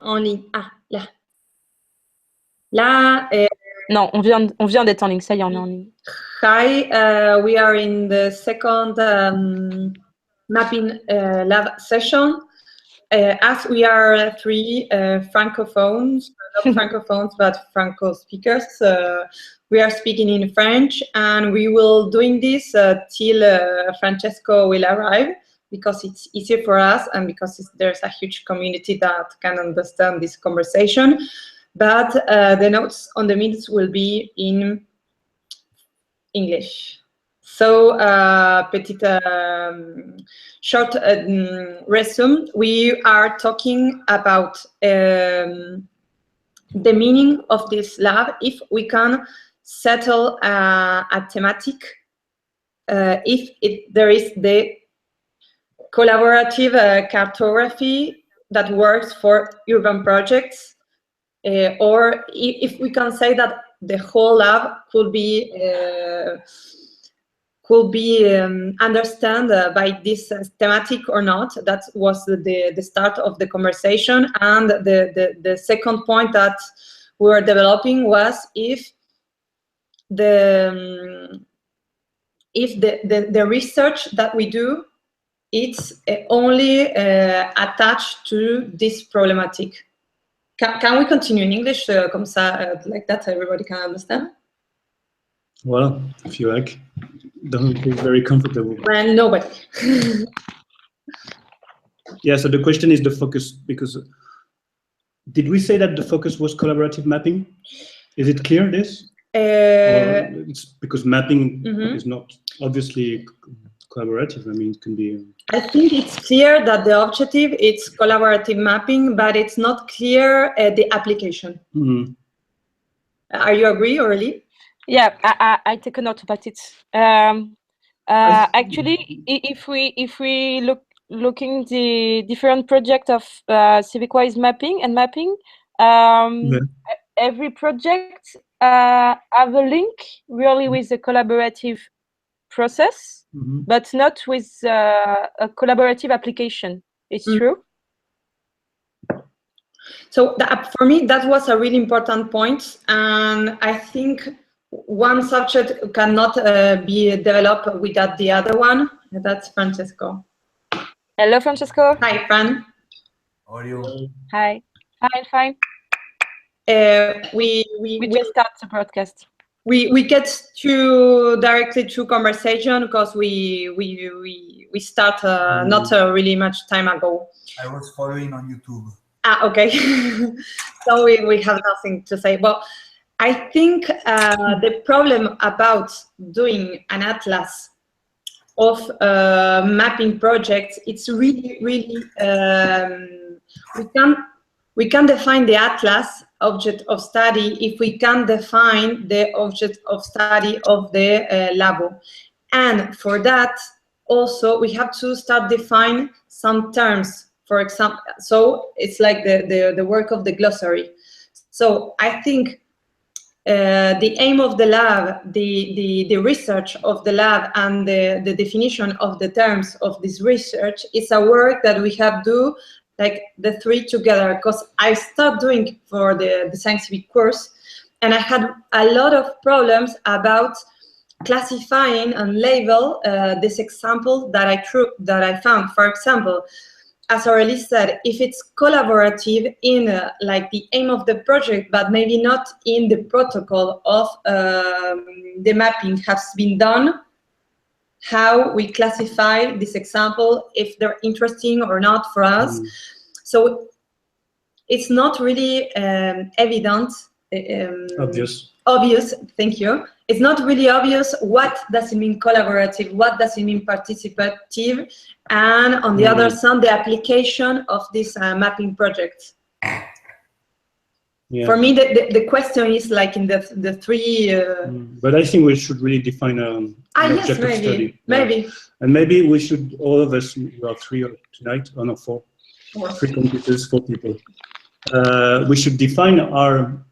en ligne. Ah, là. Là. Non, on vient d'être en ligne. Ça y est, on est en ligne. Hi, we are in the second mapping lab session. As we are three francophones, not francophones, but Franco speakers, we are speaking in French, and we will doing this till Francesco will arrive, because it's easier for us and because there's a huge community that can understand this conversation. But the notes on the minutes will be in English. So, petite short resume. We are talking about the meaning of this lab, if we can settle a thematic, if there is the collaborative cartography that works for urban projects, or if we can say that the whole lab could be understood by this thematic or not. That was the start of the conversation. And the second point that we were developing was if the research that we do, it's only attached to this problematic. Can we continue in English, comme ça, like that everybody can understand? Well, if you like. Don't feel very comfortable. Well, nobody. Yeah, so the question is the focus, because did we say that the focus was collaborative mapping? Is it clear, this? Or it's because mapping is not obviously collaborative. I mean, it can be... I think it's clear that the objective is collaborative mapping, but it's not clear the application. Are you agree, Aurélie? Yeah, I take a note about it. Actually, if we looking the different project of CivicWise mapping and mapping, every project have a link really with a collaborative process, but not with a collaborative application. It's true. So for me, that was a really important point, and I think one subject cannot be developed without the other one. That's Francesco. Hello, Francesco. Hi, Fran. How are you? Hi. Fine. We just start the broadcast. We get directly to conversation because we start not really much time ago. I was following on YouTube. Okay. So we have nothing to say. But I think the problem about doing an atlas of mapping projects, it's really we can define the atlas object of study if we can define the object of study of the labo. And for that, also, we have to start define some terms. For example, so it's like the work of the glossary. So I think the aim of the lab, the research of the lab, and the definition of the terms of this research is a work that we have do like the three together. Because I started doing for the Design Civic course, and I had a lot of problems about classifying and label this example that I found. For example, as Aurélie said, if it's collaborative in like the aim of the project, but maybe not in the protocol of the mapping has been done, how we classify this example, if they're interesting or not for us. So it's not really evident. Obvious, thank you. It's not really obvious what does it mean collaborative, what does it mean participative, and on the other side, the application of this mapping project. Yeah. For me, the question is like in the three... But I think we should really define an object of study. Maybe. And maybe we should, all of us, we are three tonight, no, four. 3 computers, 4 people. We should define our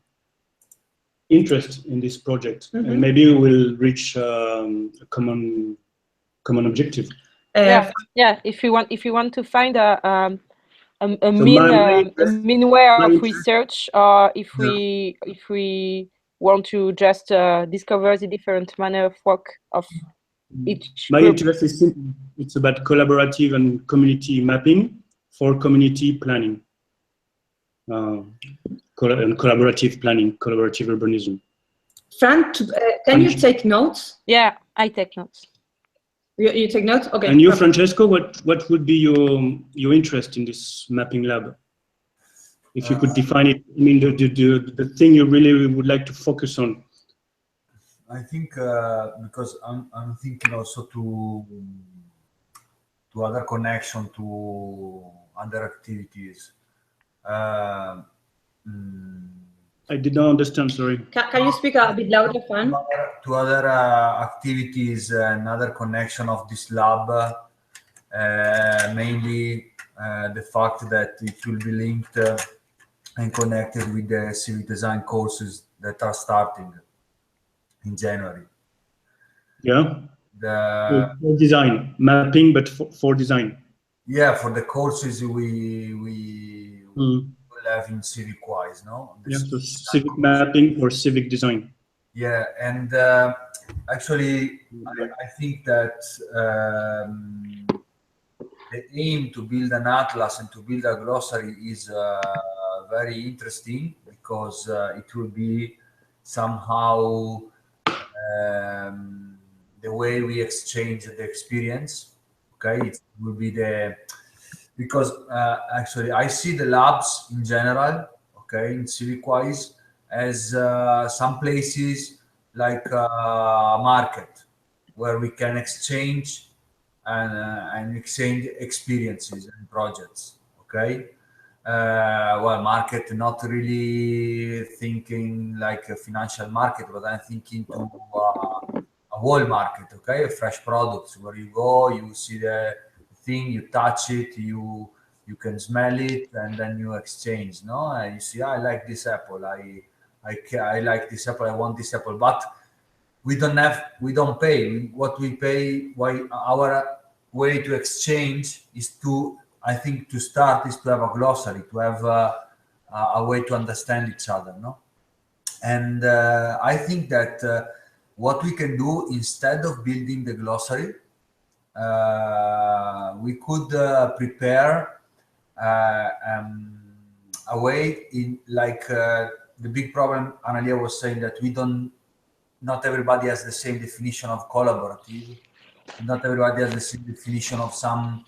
interest in this project, and maybe we will reach a common objective. Yeah. If you want to find a mean way of research, or if we want to just discover the different manner of work of each My group. interest is simple. It's about collaborative and community mapping for community planning. And collaborative planning, collaborative urbanism. Fran, can you take notes? Yeah, I take notes. You take notes? Okay. And you, Francesco, what would be your interest in this mapping lab? If you could define it, I mean, the thing you really would like to focus on. I think because I'm thinking also to other connection to other activities. I did not understand, sorry. Can you speak a bit louder, Fran? To other activities and other connection of this lab, mainly the fact that it will be linked and connected with the civic design courses that are starting in January. Yeah. For design mapping, but for design. Yeah, for the courses we will have in civic-wise, no? Yeah, so civic mapping or civic design. Yeah, and actually, I think that the aim to build an atlas and to build a glossary is very interesting, because it will be somehow the way we exchange the experience. Okay, it will be because actually I see the labs in general, okay, in civic-wise, as some places like a market where we can exchange and exchange experiences and projects. Okay, well, market, not really thinking like a financial market, but I'm thinking to a whole market. Okay, a fresh products where you go, you see the thing, you touch it, you can smell it, and then you exchange. No, and you see, I like this apple. I like this apple. I want this apple, but we don't pay. What we pay, why our way to exchange is to, I think, to start is to have a glossary, to have a way to understand each other, no? And I think that what we can do, instead of building the glossary, we could prepare a way in, like the big problem Analia was saying, that not everybody has the same definition of collaborative. Not everybody has the same definition of some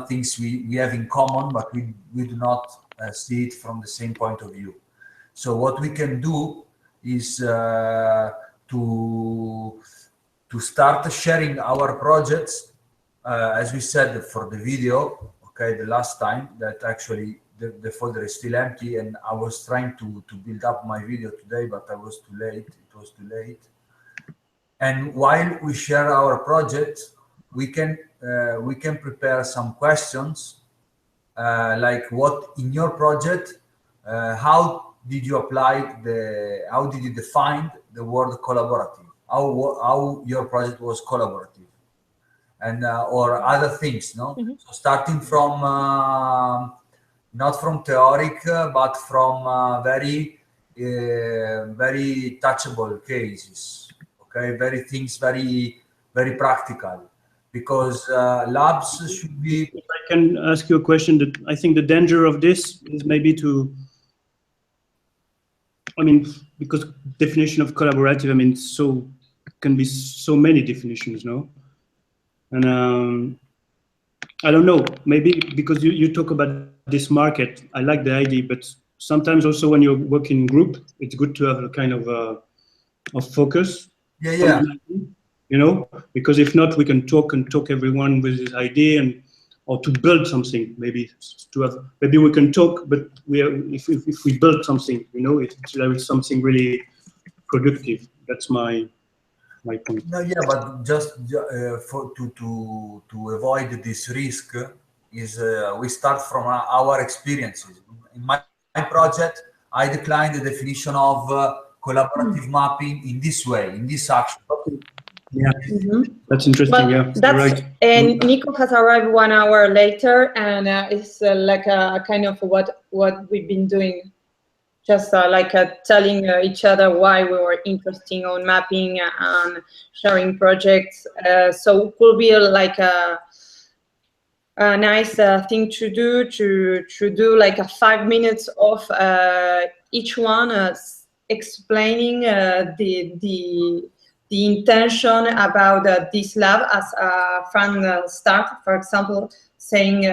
things we have in common, but we do not see it from the same point of view. So what we can do is to start sharing our projects, as we said for the video, okay, the last time, that actually the folder is still empty, and I was trying to build up my video today, but I was too late. It was too late. And while we share our project, we can prepare some questions, like, what in your project, how did you how did you define the word collaborative? How your project was collaborative, and or other things, no? So starting from not from theoric, but from very touchable cases. Okay, very practical, because labs should be. If I can ask you a question, that I think the danger of this is maybe because definition of collaborative, I mean, can be so many definitions, no? And I don't know, maybe because you talk about this market, I like the idea, but sometimes also when you're working in group, it's good to have a kind of focus. Yeah. You know, because if not, we can talk everyone with his idea, or to build something. Maybe we can talk, but if we build something, you know, it's something really productive. That's my point. No, yeah, but just to avoid this risk is we start from our experiences. In my project, I declined the definition of collaborative mapping in this way, in this action. Yeah, Mhm. that's interesting. But Yeah, that's right. and Nico has arrived 1 hour later, and it's like a kind of what we've been doing, just telling each other why we were interested on mapping and sharing projects. So it will be like a nice thing to do like a 5 minutes of each one explaining the intention about this lab as Fran start, for example, saying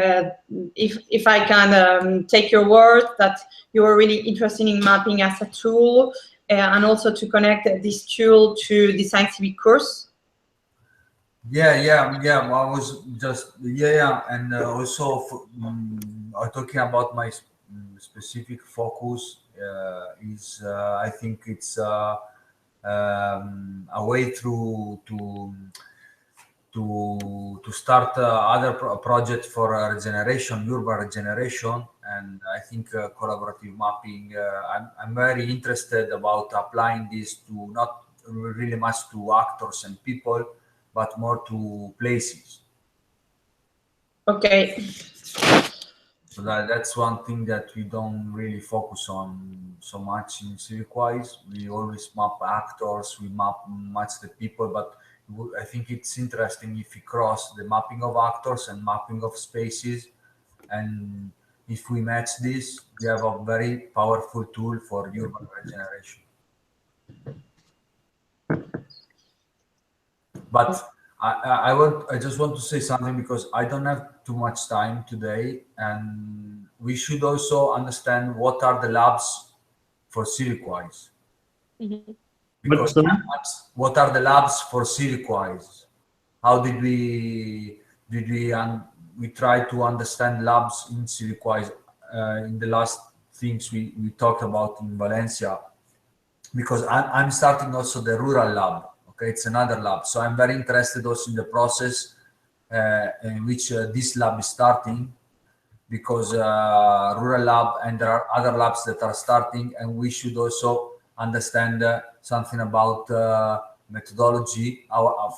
if I can take your word that you are really interested in mapping as a tool, and also to connect this tool to the Design Civic course. Yeah. I was just and also talking about my specific focus is I think it's a way through to start other projects for regeneration, urban regeneration, and I think collaborative mapping. I'm very interested about applying this to not really much to actors and people, but more to places. Okay. So that's one thing that we don't really focus on so much in CivicWise. We always map actors, we map much the people, but I think it's interesting if we cross the mapping of actors and mapping of spaces, and if we match this, we have a very powerful tool for urban regeneration. But I just want to say something because I don't have too much time today, and we should also understand what are the labs for CivicWise. Mhm. Because what are the labs for CivicWise? How did we we try to understand labs in CivicWise in the last things we talked about in Valencia? Because I'm starting also the rural lab. Okay, it's another lab, so I'm very interested also in the process in which this lab is starting, because rural lab and there are other labs that are starting, and we should also understand something about methodology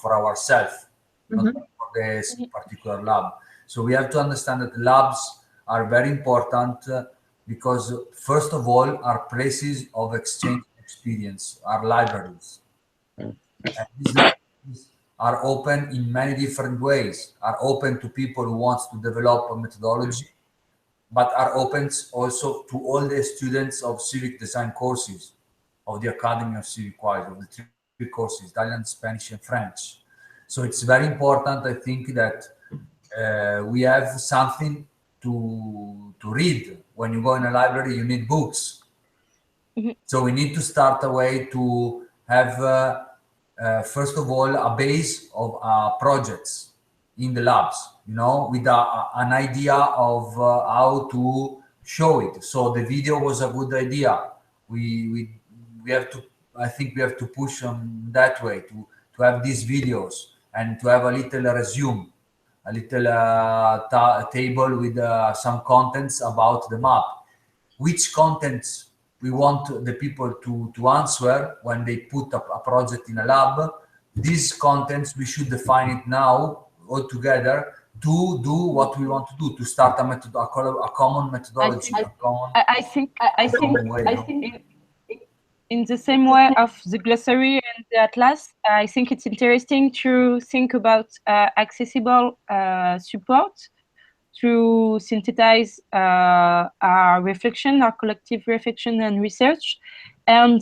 for ourselves, not for this particular lab. So we have to understand that labs are very important because first of all are places of exchange experience, are libraries. And these libraries are open in many different ways, are open to people who want to develop a methodology, but are open also to all the students of civic design courses of the Academy of CivicWise, of the three courses, Italian, Spanish, and French. So it's very important, I think, that we have something to read. When you go in a library, you need books. So we need to start a way to have, first of all, a base of projects in the labs, you know, with an idea of how to show it. So the video was a good idea. We have to, I think we have to push on that way to have these videos and to have a little resume, a little table with some contents about the map. Which contents we want the people to answer when they put a project in a lab. These contents, we should define it now all together to do what we want to do, to start a common methodology, I think in the same way of the glossary and the atlas, I think it's interesting to think about accessible support to synthesize our reflection, our collective reflection and research. And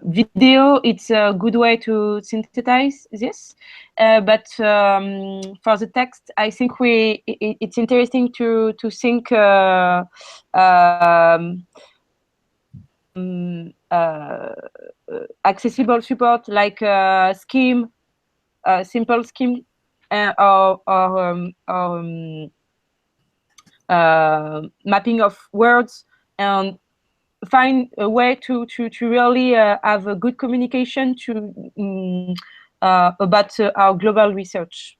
video, it's a good way to synthesize this. But for the text, I think it's interesting to think accessible support like scheme, simple scheme, or mapping of words, and find a way to really have a good communication to about our global research.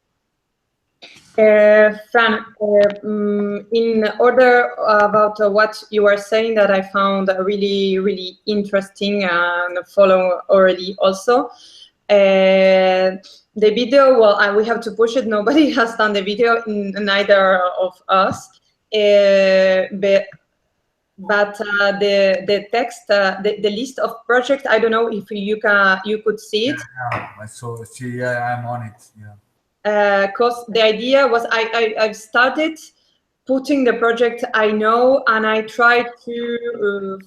Fran, in order about what you were saying that I found really, really interesting and follow already also. The video, well, we have to push it. Nobody has done the video, neither of us. But the text, the list of projects, I don't know if you could see it. Yeah, I saw it. Yeah, I'm on it. Yeah. Because the idea was I've started putting the project I know, and I tried to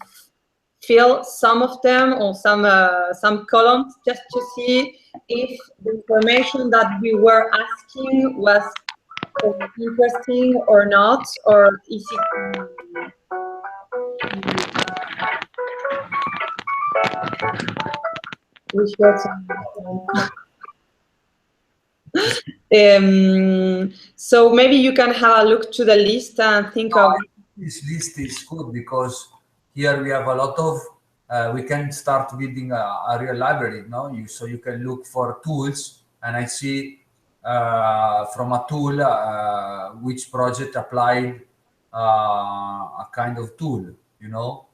fill some of them or some columns just to see if the information that we were asking was interesting or not, or is it we showed some. So maybe you can have a look to the list and think of. This list is good because here we have a lot of. We can start building a real library, no? So you can look for tools, and I see from a tool which project applied a kind of tool, you know,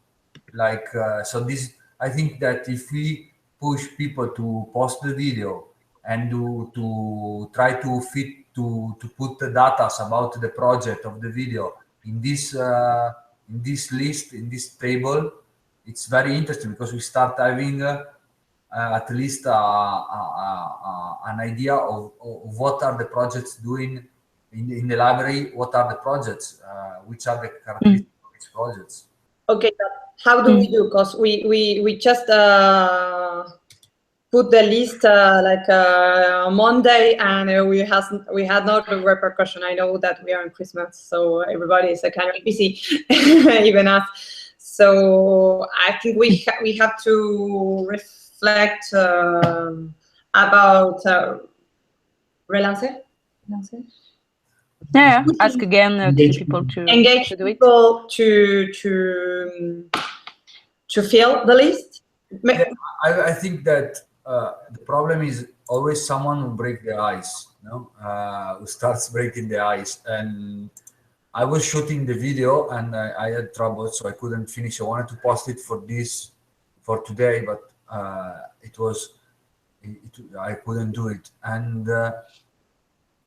like so. This I think that if we push people to post the video and to try to put the data about the project of the video in this list, in this table, it's very interesting because we start having at least an idea of what are the projects doing in the library, what are the projects, which are the characteristics of these projects. Okay, how do we do? Because we just put the list like Monday, and we had no repercussion. I know that we are in Christmas, so everybody is kind of busy, even us. So I think we have to reflect about relance. Yeah, ask again people to engage to do it. people to fill the list. Yeah, I think that the problem is always someone who break the ice, you know, who starts breaking the ice. And I was shooting the video and I had trouble, so I couldn't finish. I wanted to post it for today, but I couldn't do it. And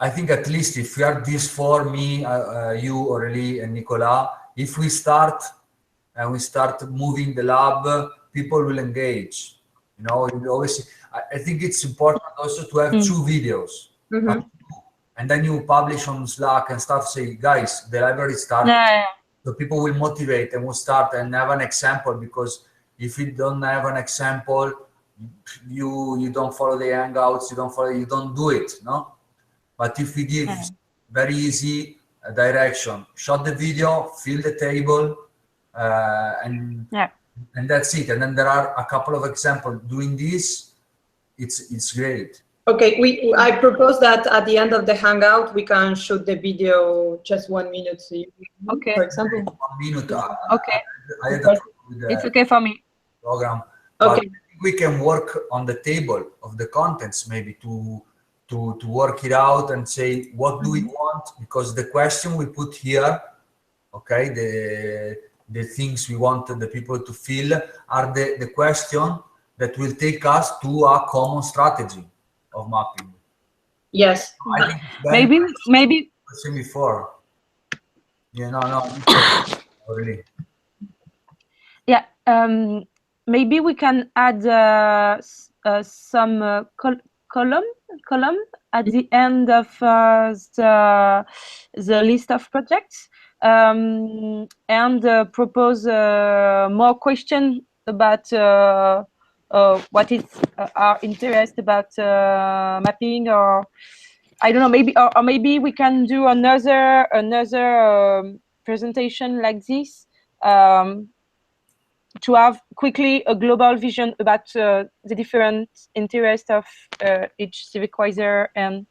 I think at least if we are these four, me, you, Aurélie, and Nicolas, if we start and we start moving the lab, people will engage. You know, you always. I think it's important also to have 2 videos, and then you publish on Slack and start saying, guys, the library started. Yeah. So people will motivate and will start and have an example, because if you don't have an example, you don't follow the Hangouts, you don't do it, no? But if we give very easy direction, shot the video, fill the table, and that's it. And then there are a couple of examples doing this. It's great. Okay, I propose that at the end of the Hangout we can shoot the video just 1 minute. So Okay. For example. 1 minute. Okay. It's okay for me. Program. Okay. But we can work on the table of the contents, maybe to work it out and say what do we want, because the question we put here, okay, the things we want the people to fill are the question that will take us to a common strategy of mapping. Yes. I think maybe I said before. Yeah, no, really. Yeah, maybe we can add some column at the end of the list of projects, and propose more questions about what is our interest about mapping, or I don't know, maybe we can do another presentation like this, to have quickly a global vision about the different interests of each civic wiser. And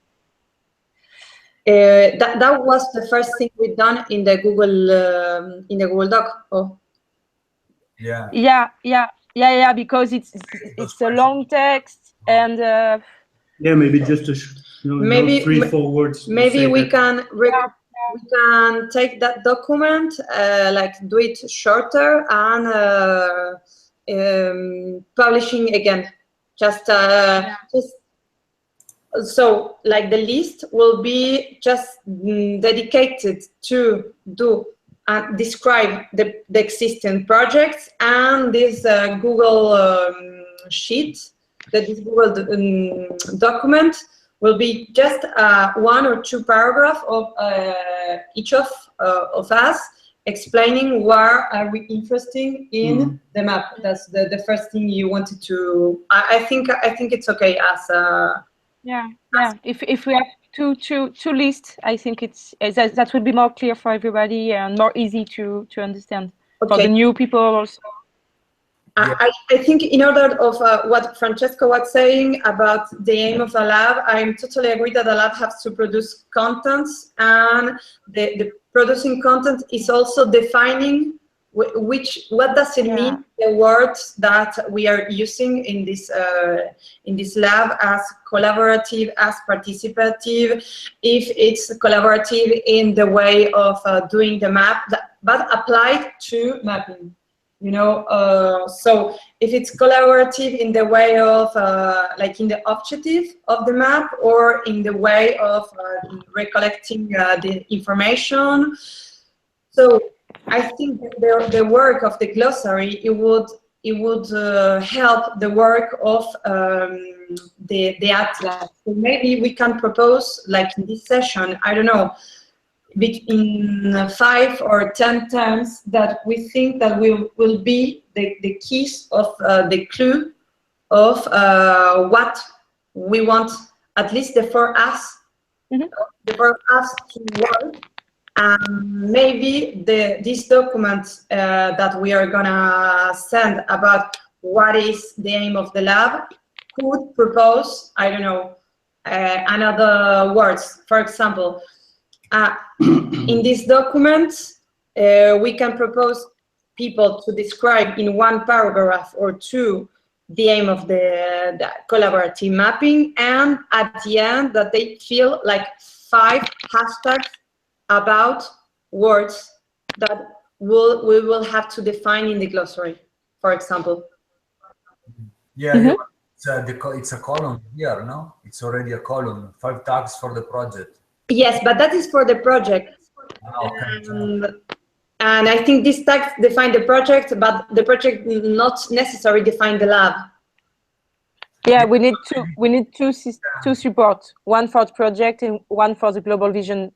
that was the first thing we've done in the Google Doc. Oh. Yeah, because it's a long text, and Yeah, maybe just a Maybe 3-4 words. Maybe we can take that document, like do it shorter and publishing again. Just so like the list will be just dedicated to do and describe the existing projects, and this Google sheet, that this Google document will be just 1 or 2 paragraphs of each of us explaining where are we interested in the map. That's the first thing you wanted to. I think it's okay as a. Yeah. If we have two lists, I think that would be more clear for everybody and more easy to understand for the new people also. I think in order of what Francesco was saying about the aim of a lab, I'm totally agree that a lab has to produce contents, and the producing content is also defining what does it mean, the words that we are using in this lab, as collaborative, as participative, if it's collaborative in the way of doing the map, but applied to mapping. So if it's collaborative in the way of like in the objective of the map, or in the way of recollecting the information. So I think the work of the glossary, it would help the work of the atlas. So maybe we can propose, like in this session, I don't know, between 5 or 10 terms that we think that will be the keys of the clue of what we want, at least for us, to work. Maybe this document that we are gonna send about what is the aim of the lab could propose, I don't know, another words. For example, in this document, we can propose people to describe in 1 paragraph or 2 the aim of the collaborative mapping, and at the end that they feel like 5 hashtags about words that we will have to define in the glossary, for example. Yeah, it's a column here, no? It's already a column, 5 tags for the project. Yes, but that is for the project. And I think these tags define the project, but the project not necessarily define the lab. Yeah, we need two supports, 1 for the project and 1 for the global vision.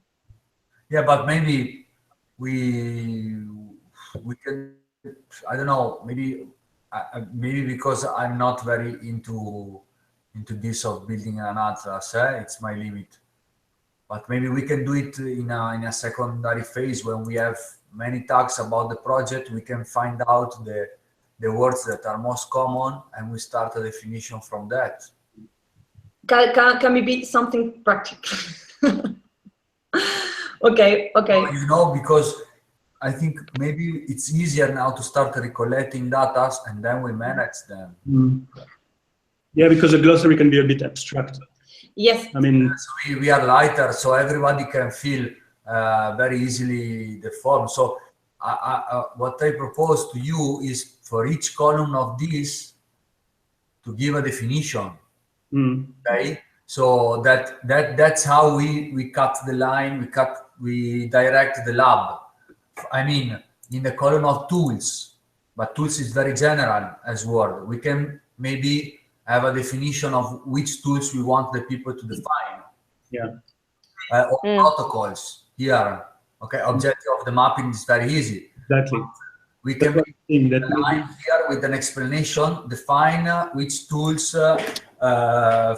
Yeah, but maybe we can, I don't know, maybe because I'm not very into this of building an atlas, it's my limit. But maybe we can do it in a secondary phase when we have many tags about the project. We can find out the words that are most common, and we start a definition from that. Can we be something practical? Okay. Because I think maybe it's easier now to start recollecting data, and then we manage them. Yeah, because a glossary can be a bit abstract. Yes. I mean, so we are lighter, so everybody can feel very easily the form. So what I propose to you is for each column of this to give a definition. Okay, so that's how we cut the line. We direct the lab. I mean, in the column of tools, but tools is very general as word. We can maybe have a definition of which tools we want the people to define. Yeah. Or protocols here. Okay, objective of the mapping is very easy. Exactly. We can make a line here with an explanation, define which tools,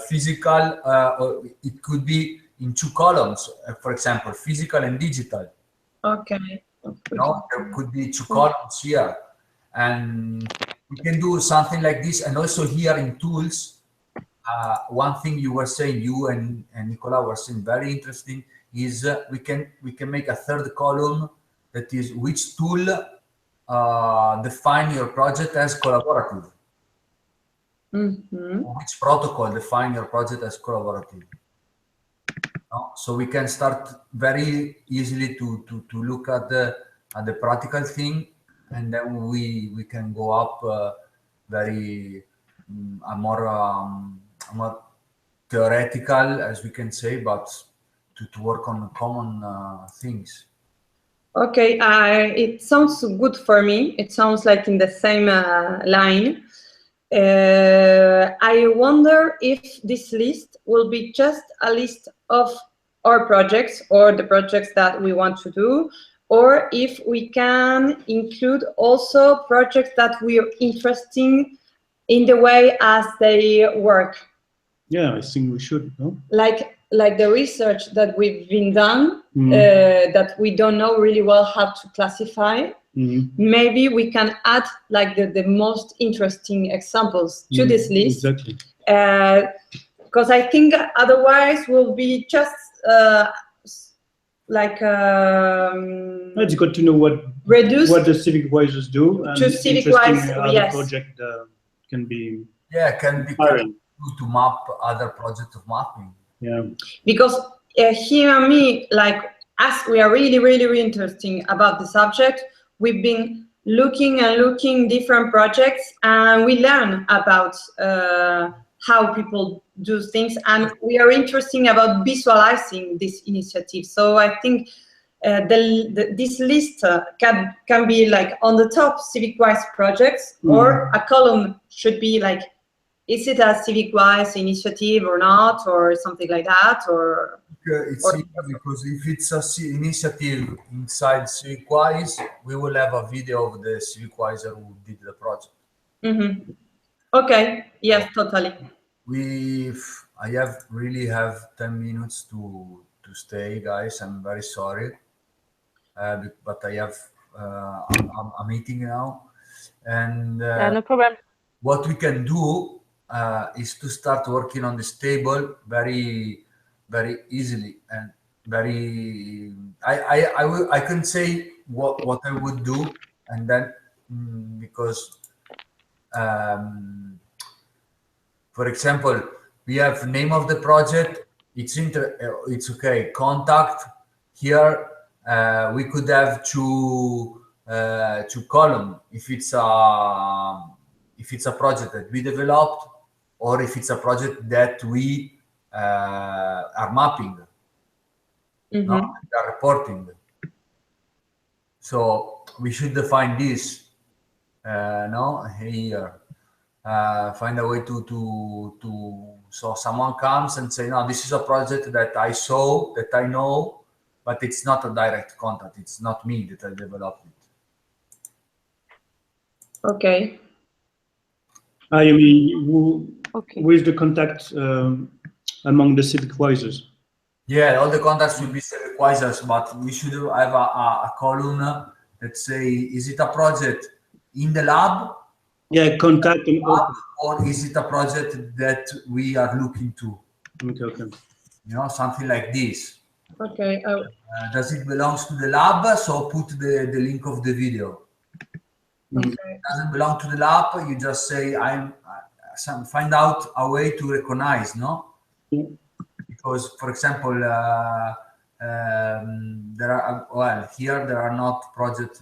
physical, or it could be in 2 columns, for example, physical and digital. Okay. There could be 2 columns here. And we can do something like this. And also here in tools, one thing you were saying, you and Nicola were saying very interesting, is we can make a 3rd column that is which tool define your project as collaborative. which protocol define your project as collaborative. So we can start very easily to look at the practical thing, and then we can go up very a more theoretical, as we can say, but to work on common things. Okay, it sounds good for me. It sounds like in the same line. I wonder if this list will be just a list of our projects or the projects that we want to do, or if we can include also projects that we are interesting in the way as they work. Yeah, I think we should, no? Like the research that we've been done, that we don't know really well how to classify. Maybe we can add like the most interesting examples to this list. Exactly. Because I think otherwise we'll be just like it's good to know what the civic wisers do, and to civic wise, yes. Project can be can be to map other projects of mapping. Yeah, because here me, like, as we are really interesting about the subject, we've been looking different projects, and we learn about how people do things, and we are interested about visualizing this initiative. So I think this list can be like on the top civic-wise projects, or a column should be like, is it a civic-wise initiative or not, or something like that, or? It's easy, because if it's a initiative inside civic-wise, we will have a video of the civic-wiser who did the project. Okay. Yes, totally. I really have 10 minutes to stay, guys. I'm very sorry, but I have a meeting now, and no problem. What we can do is to start working on this table very easily, and very I can say what I would do, and then because for example, we have name of the project, it's okay, contact here, we could have two columns if it's a project that we developed, or if it's a project that we are mapping, are reporting. So we should define this here. Find a way to so someone comes and say, no, this is a project that I saw, that I know, but it's not a direct contact. It's not me that I developed it. Okay. I mean, who is the contact among the civic wisers? Yeah, all the contacts will be civic wisers, but we should have a column that say, is it a project in the lab? Yeah, contact and open. Or is it a project that we are looking to? Okay. Something like this. Okay. Does it belong to the lab? So put the link of the video. Okay. If it doesn't belong to the lab, you just say, find out a way to recognize, no? Yeah. Because, for example, there are, here there are not projects,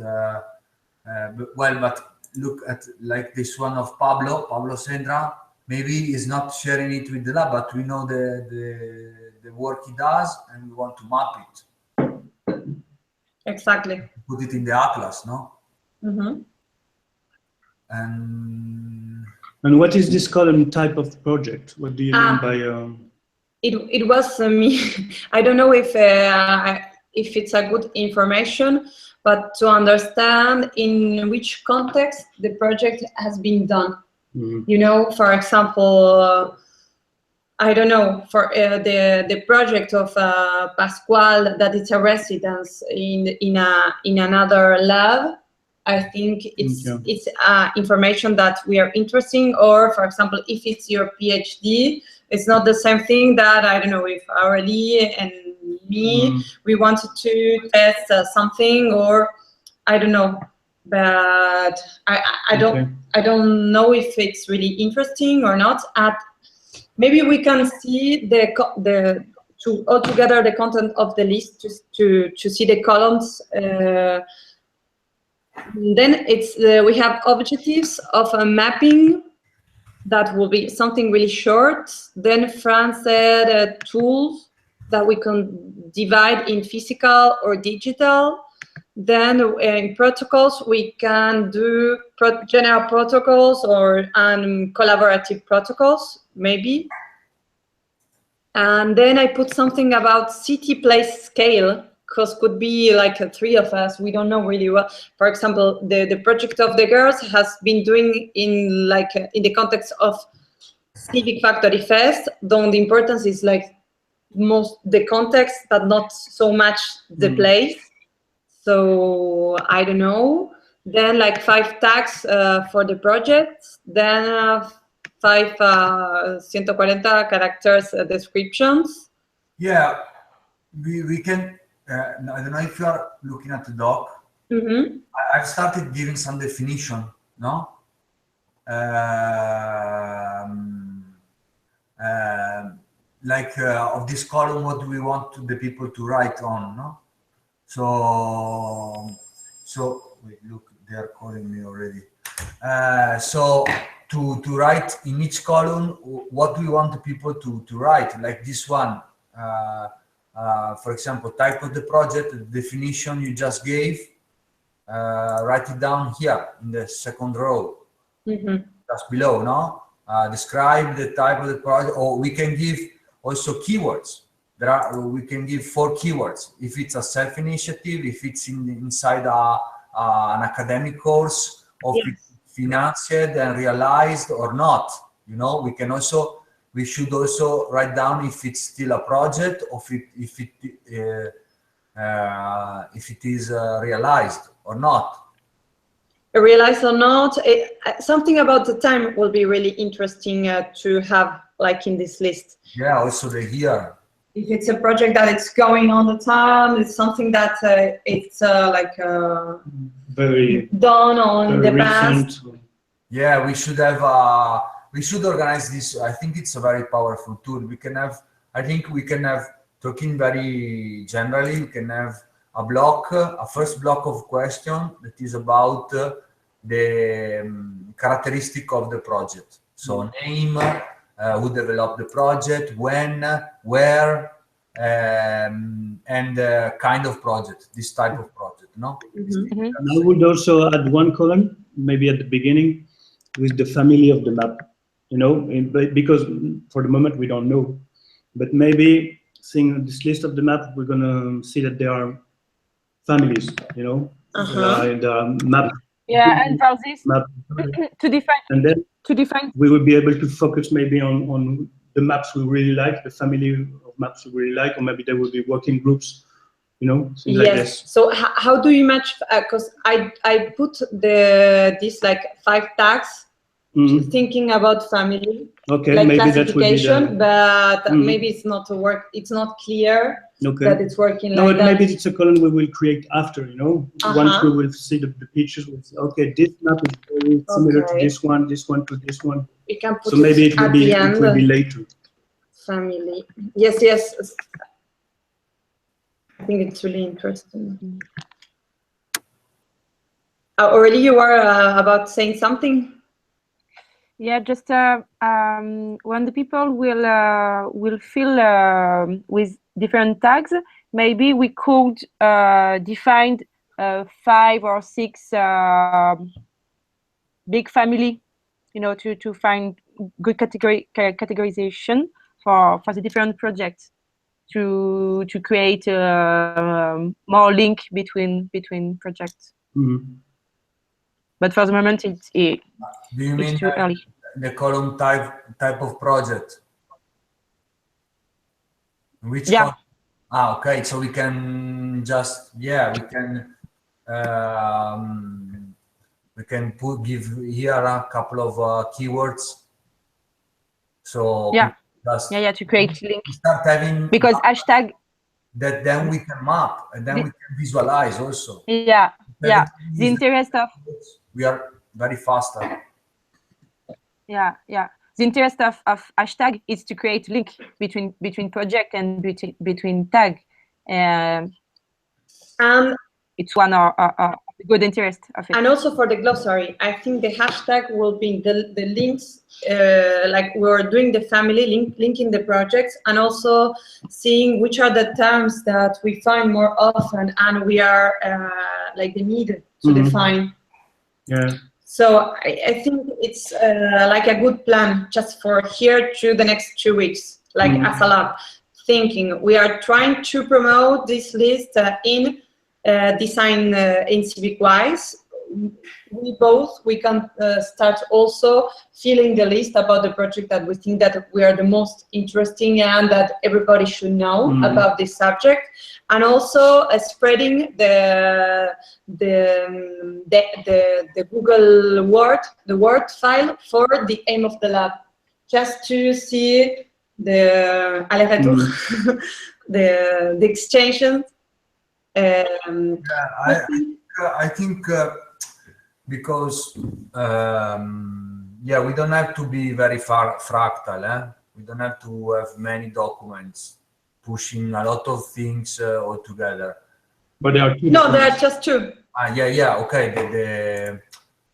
but look at like this one of Pablo Sendra. Maybe he's not sharing it with the lab, but we know the work he does, and we want to map it. Exactly. Put it in the atlas, no? And what is this column type of project? What do you mean by? It was me. I don't know if it's a good information, but to understand in which context the project has been done. For example, I don't know, for the project of Pascual, that it's a residence in another lab. I think it's information that we are interesting. Or, for example, if it's your PhD, it's not the same thing that, I don't know, if Aurélie and me, we wanted to test something, or I don't know. but I don't know if it's really interesting or not. Maybe we can see altogether the content of the list just to see the columns. Then we have objectives of a mapping. That will be something really short. Then Fran said tools that we can divide in physical or digital. Then in protocols, we can do general protocols and collaborative protocols, maybe. And then I put something about city place scale, because could be like 3 of us, we don't know really well. For example, the project of the girls has been doing in the context of Civic Factory Fest, though the importance is like most the context, but not so much the place. So I don't know. Then like 5 tags for the project, then 5 140 characters descriptions. Yeah, we can. I don't know if you are looking at the doc. Mm-hmm. I've started giving some definition, no? Of this column, what do we want the people to write on, no? So wait, look, they are calling me already. So to write in each column, what do we want the people to write? Like this one. For example, type of the project, the definition you just gave, write it down here in the second row, just below, no? Describe the type of the project, or we can give also keywords. We can give 4 keywords. If it's a self-initiative, if it's inside an academic course, or if it's financed and realized or not, you know, we should also write down if it's still a project or if it is realized or not. Realized or not, something about the time will be really interesting to have like in this list. Yeah, also the year. If it's a project that it's going on the time, it's something that it's very done on the past. Yeah, we should have. We should organize this. I think it's a very powerful tool. We can have. I think we can have, talking very generally, we can have a block, a first block of question that is about the characteristic of the project. So name, who developed the project, when, where, and kind of project, this type of project, no? Mm-hmm. And I would also add one column, maybe at the beginning, with the family of the map, you know, because for the moment we don't know. But maybe seeing this list of the map, we're gonna see that there are families, you know, in the map. Yeah, and for this, map. to define, and then we will be able to focus maybe on the maps we really like, the family of maps we really like, or maybe there will be working groups, you know, things like this. So how do you match? Because I put this like 5 tags. Thinking about family, okay, like maybe classification, but maybe it's not It's not clear that it's working. No, like maybe it's a column we will create after. You know, once we will see the pictures, we'll say, okay, this map is very similar to this one to this one. We can put so maybe it will be later. Family, yes. I think it's really interesting. Aurélie, you were about saying something. Yeah, just when the people will fill with different tags, maybe we could define 5 or 6 big family, you know, to find good categorization for the different projects, to create more link between projects. But for the moment, it's too early. The column type of project? Which column? Okay. So we can just we can give here a couple of keywords. So to create link. Start having because hashtag that then we can map and then we can visualize also. Yeah. yeah, the interest of, we are very faster. yeah, yeah. The interest of hashtag is to create link between project and between tag. And it's one or good interest of it. And also for the glossary, I think the hashtag will be the links, like we're doing the family linking the projects, and also seeing which are the terms that we find more often and we are like the need to define. Yeah. So I think it's like a good plan just for here through the next 2 weeks, like as a lab, thinking we are trying to promote this list in design in CivicWise. We can start also filling the list about the project that we think that we are the most interesting and that everybody should know about this subject, and also spreading the Google Word file for the aim of the lab, just to see the aller-retour, the exchanges. I think because yeah, we don't have to be very fractal. We don't have to have many documents pushing a lot of things all together. But there are two. No, there are just two. Yeah, okay.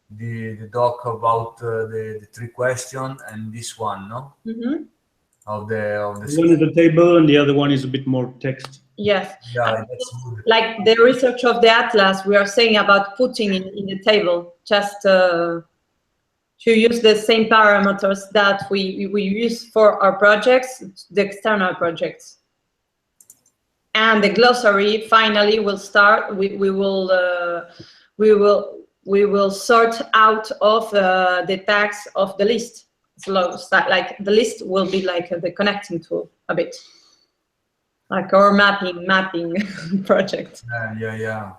The doc about the 3 questions and this one, no? Of the one is the table and the other one is a bit more text. Yes. Yeah, that's good. Like the research of the Atlas, we are saying about putting in the table, just to use the same parameters that we use for our projects, the external projects. And the glossary finally will start. We will sort out of the tags of the list. So like the list will be like the connecting tool a bit. Like our mapping project. Yeah.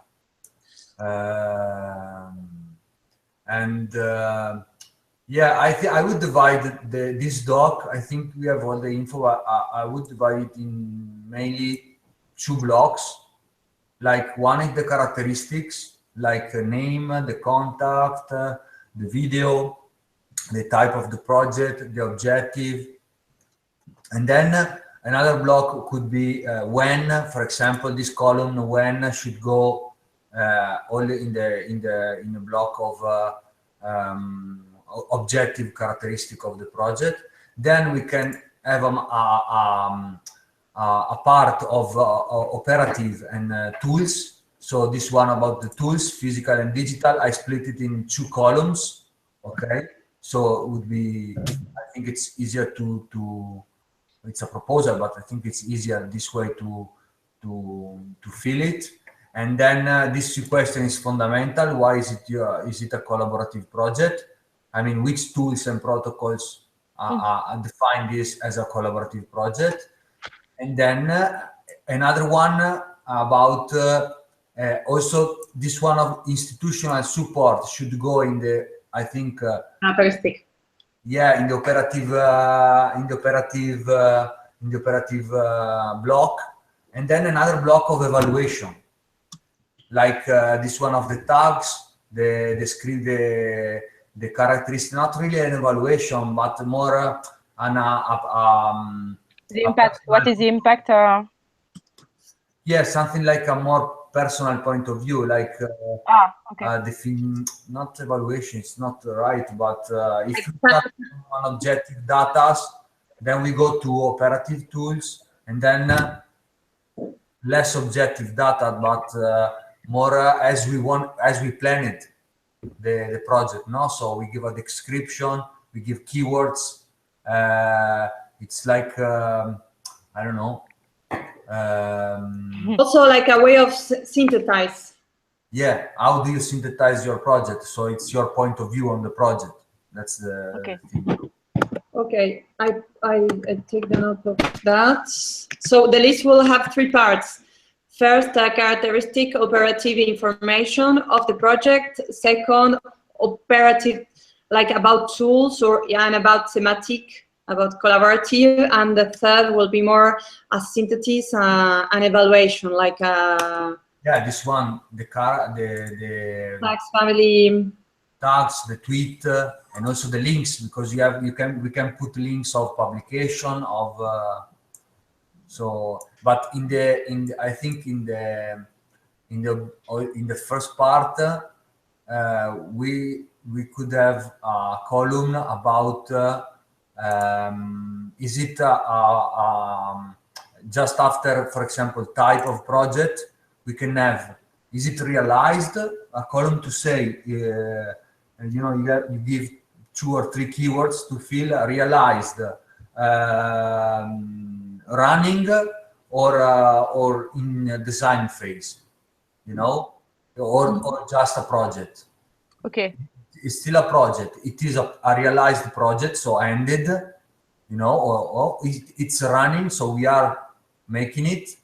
Yeah, I would divide this doc. I think we have all the info. I would divide it in mainly 2 blocks. Like one is the characteristics, like the name, the contact, the video, the type of the project, the objective, and then another block could be when, for example, this column when should go only in the block of objective characteristic of the project. Then we can have a part of operative and tools. So this one about the tools, physical and digital, I split it in 2 columns. Okay, so it would be, I think it's easier to it's a proposal, but I think it's easier this way to fill it. And then this question is fundamental. Why is it a collaborative project? I mean, which tools and protocols define this as a collaborative project? And then another one about also this one of institutional support should go in the, I think, characteristic. Yeah, in the operative block, and then another block of evaluation, like this one of the tags, the script, the characteristics. Not really an evaluation, but more the impact. What is the impact? Yeah, something like a more personal point of view, like okay. the thing, not evaluation, it's not right, but if you start on objective data, then we go to operative tools, and then less objective data, but more as we plan it, the project, no? So we give a description, we give keywords. It's like I don't know. Also like a way of synthesize. Yeah, how do you synthesize your project? So it's your point of view on the project. That's the thing. Okay, I take the note of that. So the list will have 3 parts. First, a characteristic operative information of the project. Second, operative, like about tools and about thematic, about collaborative. And the third will be more a synthesis and evaluation, like Yeah, this one, the Tax, family. tags, the tweet, and also the links, because we can put links of publication of. So, but I think in the first part, we could have a column about is it just after, for example, type of project, we can have, is it realized, a column to say, you give 2 or 3 keywords to fill realized, running, or in design phase, or just a project. Okay. It's still a project. It is a realized project, so ended, or it's running, so we are making it,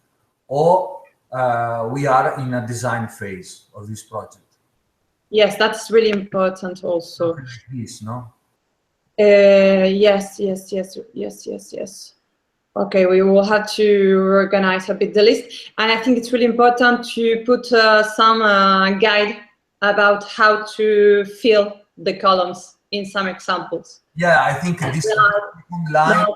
or we are in a design phase of this project. Yes, that's really important also. This, no? Yes. Okay, we will have to organize a bit the list, and I think it's really important to put some guide about how to fill the columns in some examples. Yeah, I think this second line.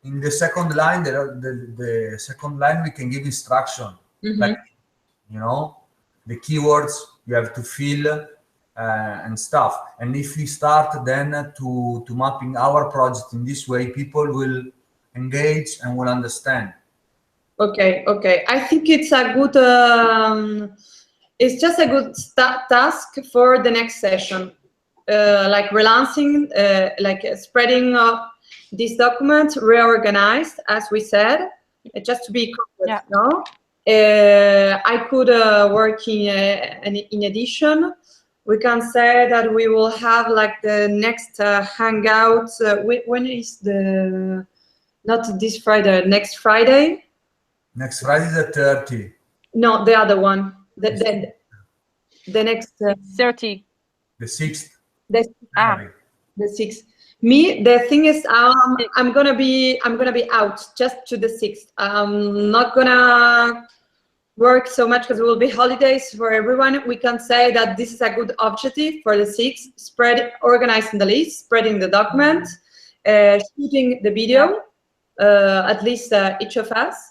In the second line, the second line, we can give instruction, like, the keywords you have to fill and stuff. And if we start then to mapping our project in this way, people will engage and will understand. Okay. I think it's a good. It's just a good task for the next session, like relaunching, like spreading this document, reorganized, as we said, just to be complete. No, I could work in addition. We can say that we will have like the next hangout. When is the? Not this Friday. Next Friday. Next Friday the 30th. No, the other one. The next 30. The 6th. The 6th. Me, the thing is, I'm gonna be out just to the 6th. I'm not gonna work so much because it will be holidays for everyone. We can say that this is a good objective for the 6th: organizing the list, spreading the document, shooting the video, at least each of us.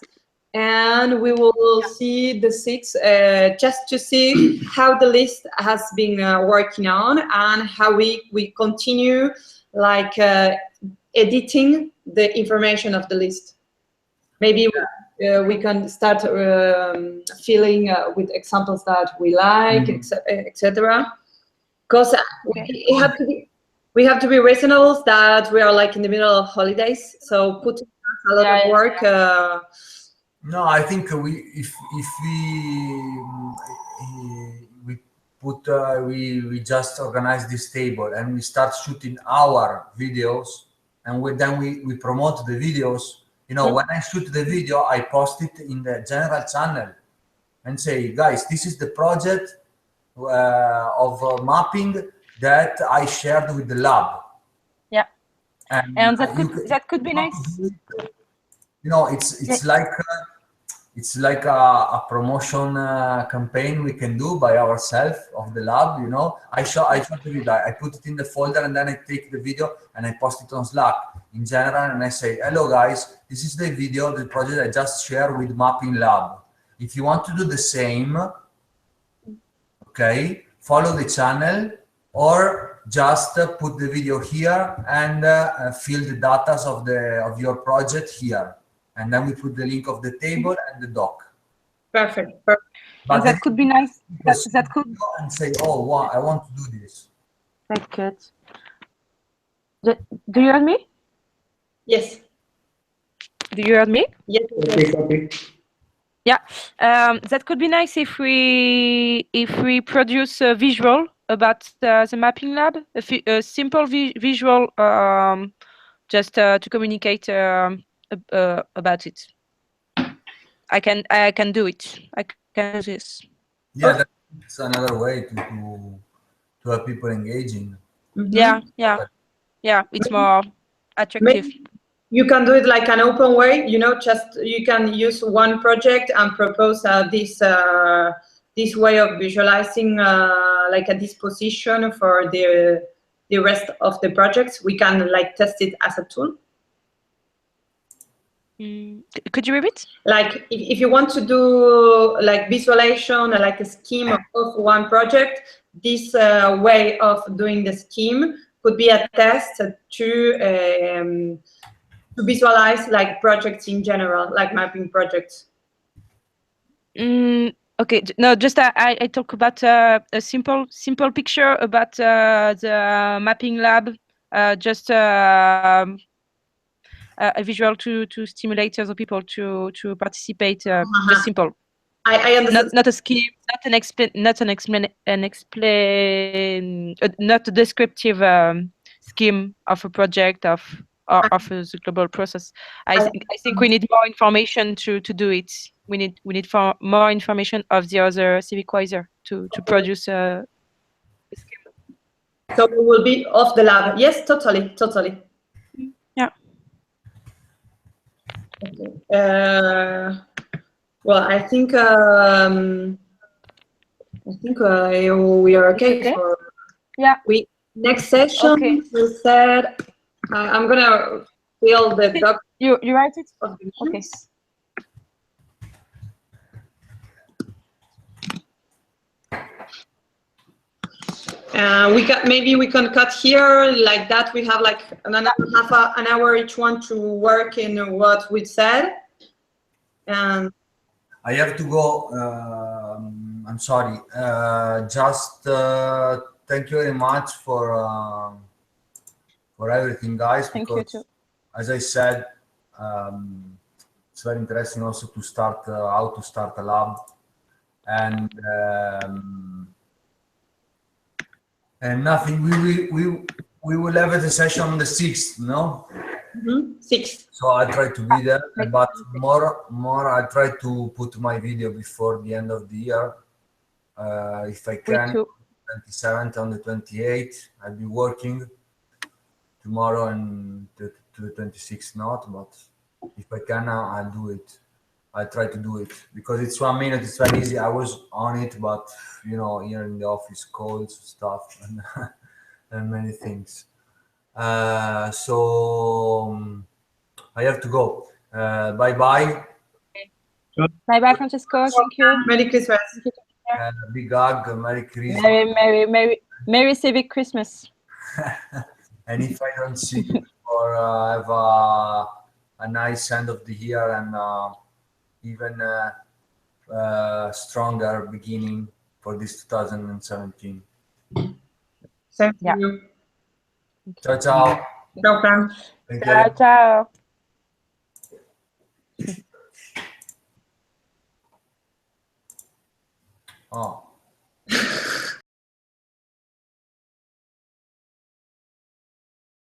And we will see the 6th just to see how the list has been working on, and how we continue like editing the information of the list. Maybe we can start filling with examples that we like, etc. Because we have to be reasonable that we are like in the middle of holidays, so putting a lot of work. No, I think if we just organize this table and we start shooting our videos, and then we promote the videos. When I shoot the video, I post it in the general channel and say, guys, this is the project of mapping that I shared with the lab. Yeah, and that could be nice. It's like a promotion campaign we can do by ourselves of the lab. I shot the video, I put it in the folder, and then I take the video and I post it on Slack in general, and I say, hello guys, this is the video, the project I just shared with Mapping Lab. If you want to do the same, okay, follow the channel, or just put the video here and fill the data of your project here. And then we put the link of the table and the doc. Perfect. But and that could be nice. That could. And say, oh, wow, I want to do this. That's good. Do you hear me? Yes. Do you hear me? Yes. Okay. Yeah. That could be nice if we produce a visual about the mapping lab, a simple visual, just to communicate. About it. I can do it. I can do this. Yeah, that's another way to have people engaging. Yeah. It's more attractive. You can do it like an open way, you know, just you can use one project and propose this way of visualizing like a disposition for the rest of the projects. We can like test it as a tool. Could you repeat? Like if you want to do like visualization, like a scheme of one project, this way of doing the scheme could be a test to visualize like projects in general, like mapping projects. Okay, no, just I talk about a simple picture about the mapping lab, just a visual to stimulate other people to participate. Just simple. I understand. Not a scheme, not a descriptive scheme of a project or of the global process. I think we need more information to do it. We need more information of the other CivicWiser to produce a scheme. So we will be off the lab. Yes, totally. Yeah. Okay. Well, I think we are okay. For next session. Okay. We said I'm gonna fill the doc. You write it. Okay. Maybe we can cut here like that. We have like an hour each one to work in what we said. And I have to go. I'm sorry. Just thank you very much for everything, guys. Thank you too. As I said, it's very interesting also to start how to start a lab, and nothing. We will have the session on the 6th, no? 6th. So I try to be there, but more I try to put my video before the end of the year, if I can. 27th on the 28th, I'll be working tomorrow and to the 26th not, but if I can, I'll do it. I try to do it because it's 1 minute. It's very easy. I was on it, but you know, here in the office, calls, stuff, and many things. So I have to go. Bye bye. Bye bye, Francesco. Thank you. Merry Christmas. Big hug. Merry Christmas. Merry Civic Christmas. And if I don't see you or have a nice end of the year and even stronger beginning for this 2017. Same to you. Ciao, ciao. Ciao, Fran. Thank you. Ciao. Oh.